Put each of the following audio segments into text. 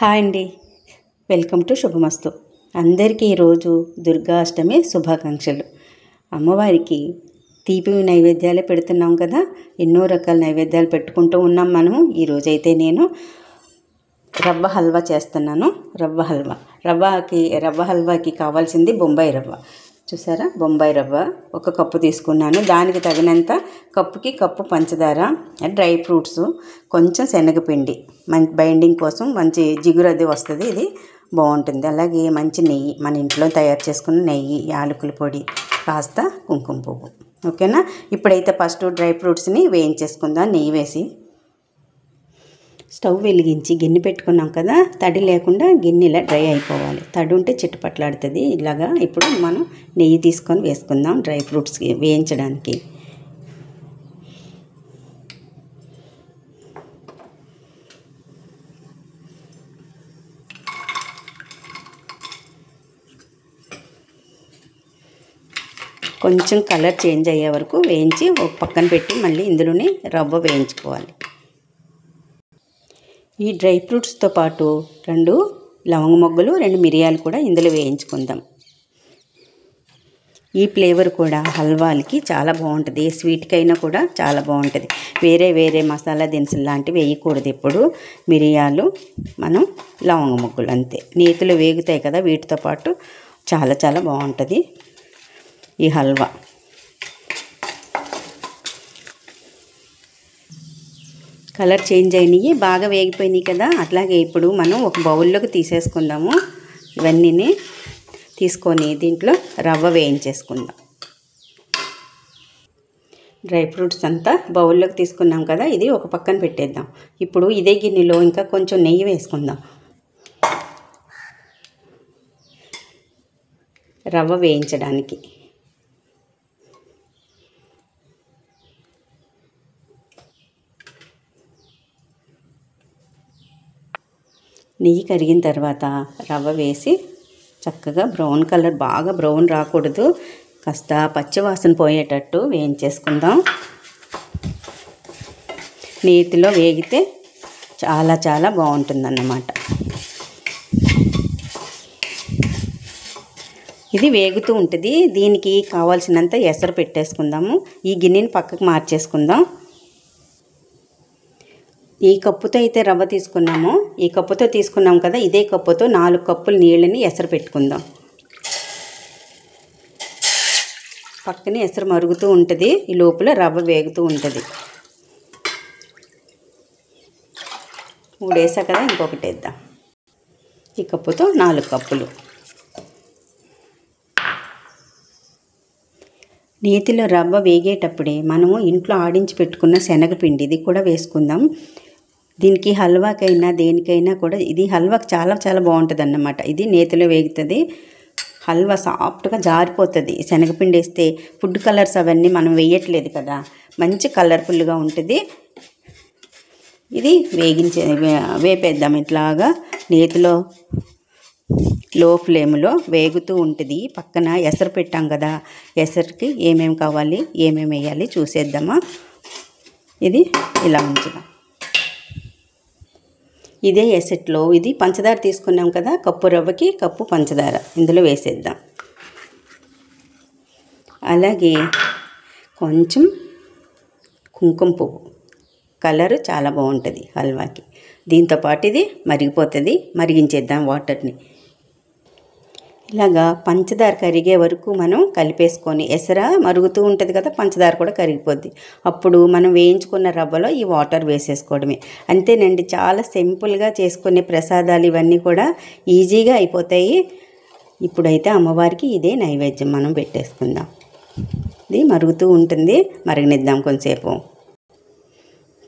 Hi అండి, welcome to శుభమస్తు. అందరికీ ఈరోజు దుర్గాష్టమి శుభాకాంక్షలు. అమ్మవారికి తీపి నైవేద్యాలే పెడుతున్నాం కదా, ఎన్నో రకాల నైవేద్యాలు పెట్టుకుంటూ ఉన్నాం మనం. ఈరోజైతే నేను రవ్వ హల్వా చేస్తున్నాను. రవ్వ హల్వాకి కావాల్సింది బొంబాయి రవ్వ. చూసారా, బొంబాయి రవ్వ ఒక కప్పు తీసుకున్నాను. దానికి తగినంత కప్పుకి కప్పు పంచదార, డ్రై ఫ్రూట్స్, కొంచెం శనగపిండి బైండింగ్ కోసం మంచి జిగురు అది వస్తుంది, ఇది బాగుంటుంది. అలాగే మంచి నెయ్యి, మన ఇంట్లో తయారు చేసుకున్న నెయ్యి, యాలకుల పొడి, కాస్త కుంకుమ పువ్వు. ఓకేనా. ఇప్పుడైతే ఫస్ట్ డ్రై ఫ్రూట్స్ని వేయించేసుకుందాం నెయ్యి వేసి. స్టవ్ వెలిగించి గిన్నె పెట్టుకున్నాం కదా, తడి లేకుండా గిన్నె ఇలా డ్రై అయిపోవాలి. తడి ఉంటే చిట్టుపట్లాడుతుంది. ఇలాగా ఇప్పుడు మనం నెయ్యి తీసుకొని వేసుకుందాం డ్రై ఫ్రూట్స్కి వేయించడానికి. కొంచెం కలర్ చేంజ్ అయ్యే వరకు వేయించి ఒక పక్కన పెట్టి మళ్ళీ ఇందులోనే రవ్వ వేయించుకోవాలి. ఈ డ్రై ఫ్రూట్స్తో పాటు 2 లవంగ మొగ్గలు, 2 మిరియాలు కూడా ఇందులో వేయించుకుందాం. ఈ ఫ్లేవర్ కూడా హల్వాలకి చాలా బాగుంటుంది, స్వీట్కైనా కూడా చాలా బాగుంటుంది. వేరే మసాలా దినుసులు లాంటివి వేయకూడదు ఎప్పుడు. మిరియాలు, మనం లవంగ మొగ్గలు అంతే. నేతిలో వేగుతాయి కదా, వీటితో పాటు చాలా బాగుంటుంది ఈ హల్వా. కలర్ చేంజ్ అయినాయి, బాగా వేగిపోయినాయి కదా. అట్లాగే ఇప్పుడు మనం ఒక బౌల్లోకి తీసేసుకుందాము. ఇవన్నీ తీసుకొని దీంట్లో రవ్వ వేయించేసుకుందాం. డ్రై ఫ్రూట్స్ అంతా బౌల్లోకి తీసుకున్నాం కదా, ఇది ఒక పక్కన పెట్టేద్దాం. ఇప్పుడు ఇదే గిన్నెలో ఇంకా కొంచెం నెయ్యి వేసుకుందాం. రవ్వ వేయించడానికి నెయ్యి కరిగిన తర్వాత రవ్వ వేసి చక్కగా బ్రౌన్ కలర్, బాగా బ్రౌన్ రాకూడదు, కాస్త పచ్చివాసన పోయేటట్టు వేయించేసుకుందాం. నేతిలో వేగితే చాలా బాగుంటుందన్నమాట. ఇది వేగుతూ ఉంటుంది. దీనికి కావాల్సినంత ఎసరు పెట్టేసుకుందాము. ఈ గిన్నెని పక్కకు మార్చేసుకుందాం. ఈ కప్పుతో అయితే రవ్వ తీసుకున్నాము, ఈ కప్పుతో తీసుకున్నాం కదా, ఇదే కప్పుతో 4 కప్పులు నీళ్ళని ఎసరు పెట్టుకుందాం. పక్కనే ఎసరు మరుగుతూ ఉంటుంది, ఈ లోపల రవ్వ వేగుతూ ఉంటుంది. 3 వేసా కదా, ఇంకొకటి వేద్దాం. ఈ కప్పుతో 4 కప్పులు. నేతిలో రవ్వ వేగేటప్పుడే మనము ఇంట్లో ఆడించి పెట్టుకున్న శనగపిండి, ఇది కూడా వేసుకుందాం. దీనికి హల్వాకైనా దేనికైనా కూడా ఇది హల్వాకి చాలా బాగుంటుంది అన్నమాట. ఇది నేతిలో వేగుతుంది, హల్వా సాఫ్ట్గా జారిపోతుంది. శనగపిండి వేస్తే ఫుడ్ కలర్స్ అవన్నీ మనం వేయట్లేదు కదా, మంచి కలర్ఫుల్గా ఉంటుంది. ఇది వేపేద్దాం. ఇట్లాగా నేతిలో లో ఫ్లేమ్లో వేగుతూ ఉంటుంది. పక్కన ఎసరు పెట్టాం కదా, ఎసరుకి ఏమేమి కావాలి, ఏమేమి వేయాలి చూసేద్దామా. ఇది ఇలా ఉంచుదాం. ఇదే ఎసెట్లో ఇది పంచదార తీసుకున్నాం కదా, కప్పు రవ్వకి కప్పు పంచదార ఇందులో వేసేద్దాం. అలాగే కొంచెం కుంకుమ పువ్వు, కలరు చాలా బాగుంటుంది హల్వాకి. దీంతోపాటు ఇది మరిగిపోతుంది, మరిగించేద్దాం వాటర్ని. ఇలాగా పంచదార కరిగే వరకు మనం కలిపేసుకొని, ఎసర మరుగుతూ ఉంటుంది కదా, పంచదార కూడా కరిగిపోద్ది. అప్పుడు మనం వేయించుకున్న రవ్వలో ఈ వాటర్ వేసేసుకోవడమే. అంతేనండి, చాలా సింపుల్గా చేసుకునే ప్రసాదాలు ఇవన్నీ కూడా ఈజీగా అయిపోతాయి. ఇప్పుడైతే అమ్మవారికి ఇదే నైవేద్యం మనం పెట్టేసుకుందాం. ఇది మరుగుతూ ఉంటుంది, మరగనిద్దాం కొంచెంసేపు.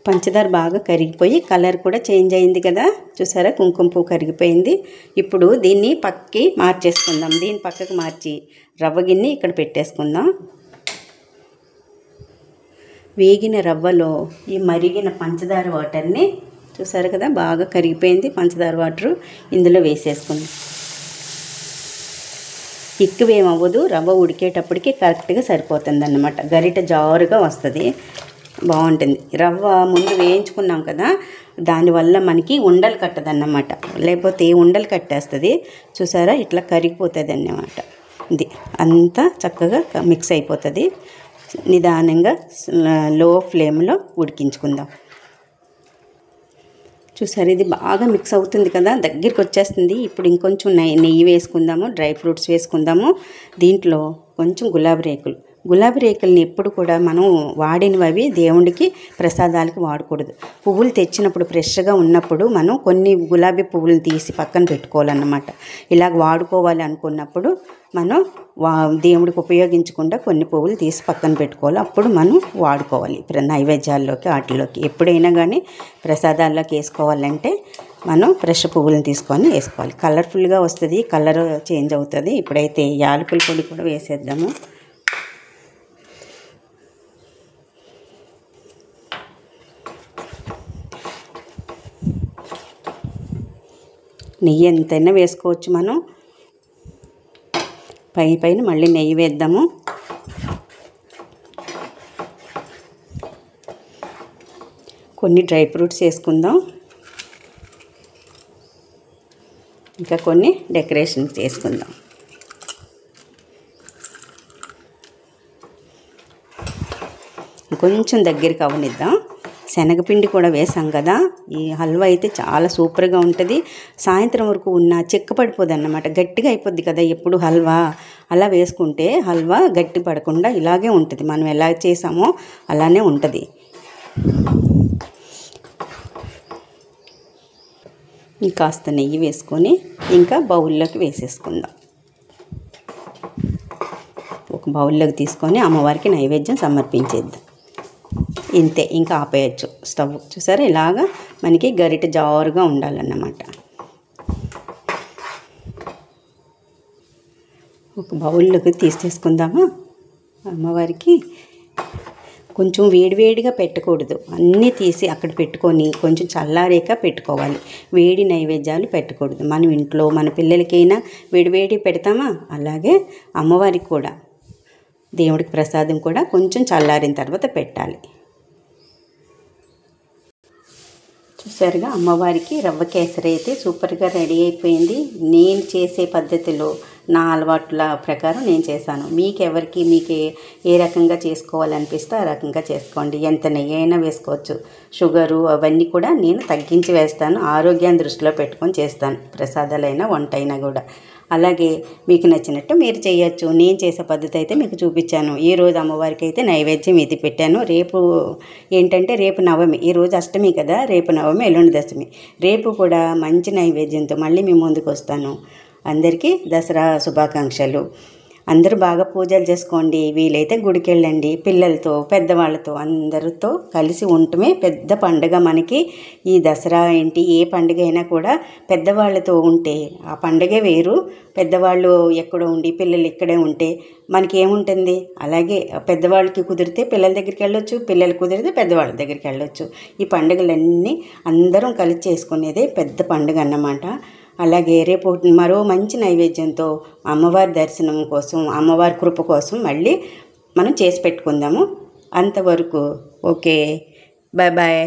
పంచదార బాగా కరిగిపోయి కలర్ కూడా చేంజ్ అయింది కదా, చూసారా, కుంకుమ పువ్వు కరిగిపోయింది. ఇప్పుడు దీన్ని పక్కకి మార్చేసుకుందాం. దీన్ని పక్కకు మార్చి రవ్వ గిన్నె ఇక్కడ పెట్టేసుకుందాం. వేగిన రవ్వలో ఈ మరిగిన పంచదార వాటర్ని, చూసారు కదా, బాగా కరిగిపోయింది పంచదార వాటరు, ఇందులో వేసేసుకుందాం. ఎక్కువేమవ్వదు, రవ్వ ఉడికేటప్పటికి కరెక్ట్గా సరిపోతుంది అన్నమాట. గరిట జారుగా వస్తుంది. బాగుంటుంది. రవ్వ ముందు వేయించుకున్నాం కదా, దానివల్ల మనకి ఉండలు కట్టదన్నమాట. లేకపోతే ఉండలు కట్టేస్తుంది. చూసారా, ఇట్లా కరిగిపోతుంది అన్నమాట. ఇది అంతా చక్కగా మిక్స్ అయిపోతుంది. నిదానంగా లో ఫ్లేమ్లో ఉడికించుకుందాం. చూసారు, ఇది బాగా మిక్స్ అవుతుంది కదా, దగ్గరికి వచ్చేస్తుంది. ఇప్పుడు ఇంకొంచెం నెయ్యి వేసుకుందాము, డ్రై ఫ్రూట్స్ వేసుకుందాము. దీంట్లో కొంచెం గులాబీ రేకుల్ని ఎప్పుడు కూడా మనం వాడినవి దేవుడికి ప్రసాదాలకి వాడకూడదు. పువ్వులు తెచ్చినప్పుడు ఫ్రెష్గా ఉన్నప్పుడు మనం కొన్ని గులాబీ పువ్వులను తీసి పక్కన పెట్టుకోవాలన్నమాట. ఇలాగ వాడుకోవాలి అనుకున్నప్పుడు మనం దేవుడికి ఉపయోగించకుండా కొన్ని పువ్వులు తీసి పక్కన పెట్టుకోవాలి. అప్పుడు మనం వాడుకోవాలి నైవేద్యాల్లోకి, వాటిలోకి. ఎప్పుడైనా కానీ ప్రసాదాల్లోకి వేసుకోవాలంటే మనం ఫ్రెష్ పువ్వులను తీసుకొని వేసుకోవాలి. కలర్ఫుల్గా వస్తుంది, కలర్ చేంజ్ అవుతుంది. ఇప్పుడైతే యాలకుల పొడి కూడా వేసేద్దాము. నెయ్యి ఎంతైనా వేసుకోవచ్చు మనం. పైన మళ్ళీ నెయ్యి వేద్దాము. కొన్ని డ్రై ఫ్రూట్స్ వేసుకుందాం. ఇంకా కొన్ని డెకరేషన్ చేసుకుందాం. కొంచెం దగ్గరికి అవనిద్దాం. శనగపిండి కూడా వేసాం కదా, ఈ హల్వా అయితే చాలా సూపర్గా ఉంటుంది. సాయంత్రం వరకు ఉన్న చిక్కపడిపోదు అన్నమాట, గట్టిగా అయిపోద్ది కదా ఎప్పుడు హల్వా. అలా వేసుకుంటే హల్వా గట్టి పడకుండా ఇలాగే ఉంటుంది. మనం ఎలా చేసామో అలానే ఉంటుంది. ఇంకాస్త నెయ్యి వేసుకొని ఇంకా బౌల్లోకి వేసేసుకుందాం. ఒక బౌల్లోకి తీసుకొని అమ్మవారికి నైవేద్యం సమర్పించేద్దాం. ఇంతే, ఇంకా ఆపేయచ్చు స్టవ్. చూసారా, ఇలాగా మనకి గరిటె జారుగా ఉండాలన్నమాట. ఒక బౌల్లోకి తీసేసుకుందామా. అమ్మవారికి కొంచెం వేడివేడిగా పెట్టకూడదు, అన్నీ తీసి అక్కడ పెట్టుకొని కొంచెం చల్లారేక పెట్టుకోవాలి. వేడి నైవేద్యాలు పెట్టకూడదు. మనం ఇంట్లో మన పిల్లలకైనా వేడివేడి పెడతామా, అలాగే అమ్మవారికి కూడా దేవుడికి ప్రసాదం కూడా కొంచెం చల్లారిన తర్వాత పెట్టాలి. చూసారుగా, అమ్మవారికి రవ్వ కేసరి అయితే సూపర్గా రెడీ అయిపోయింది. నేను చేసే పద్ధతిలో నా అలవాట్ల ప్రకారం నేను చేశాను. మీకు ఏ రకంగా చేసుకోవాలనిపిస్తే ఆ రకంగా చేసుకోండి. ఎంత నెయ్యి అయినా వేసుకోవచ్చు. షుగరు అవన్నీ కూడా నేను తగ్గించి వేస్తాను. ఆరోగ్యాన్ని దృష్టిలో పెట్టుకొని చేస్తాను, ప్రసాదాలైనా వంట అయినా కూడా. అలాగే మీకు నచ్చినట్టు మీరు చేయొచ్చు. నేను చేసే పద్ధతి అయితే మీకు చూపించాను. ఈరోజు అమ్మవారికి అయితే నైవేద్యం ఇది పెట్టాను. రేపు ఏంటంటే రేపు నవమి, ఈరోజు అష్టమి కదా, రేపు నవమి, ఎల్లుండి దశమి. రేపు కూడా మంచి నైవేద్యంతో మళ్ళీ మీ ముందుకు వస్తాను. అందరికీ దసరా శుభాకాంక్షలు. అందరూ బాగా పూజలు చేసుకోండి. వీలైతే గుడికి వెళ్ళండి. పిల్లలతో, పెద్దవాళ్ళతో అందరితో కలిసి ఉండటమే పెద్ద పండుగ మనకి. ఈ దసరా ఏంటి, ఏ పండుగ అయినా కూడా పెద్దవాళ్ళతో ఉంటే ఆ పండుగే వేరు. పెద్దవాళ్ళు ఎక్కడో ఉండి పిల్లలు ఇక్కడే ఉంటే మనకి ఏముంటుంది. అలాగే పెద్దవాళ్ళకి కుదిరితే పిల్లల దగ్గరికి వెళ్ళొచ్చు, పిల్లలు కుదిరితే పెద్దవాళ్ళ దగ్గరికి వెళ్ళొచ్చు. ఈ పండుగలన్నీ అందరం కలిసి చేసుకునేదే పెద్ద పండుగ అన్నమాట. అలాగే రేపు మరో మంచి నైవేద్యంతో అమ్మవారి దర్శనం కోసం, అమ్మవారి కృప కోసం మళ్ళీ మనం చేసి పెట్టుకుందాము. అంతవరకు ఓకే, బాయ్ బాయ్.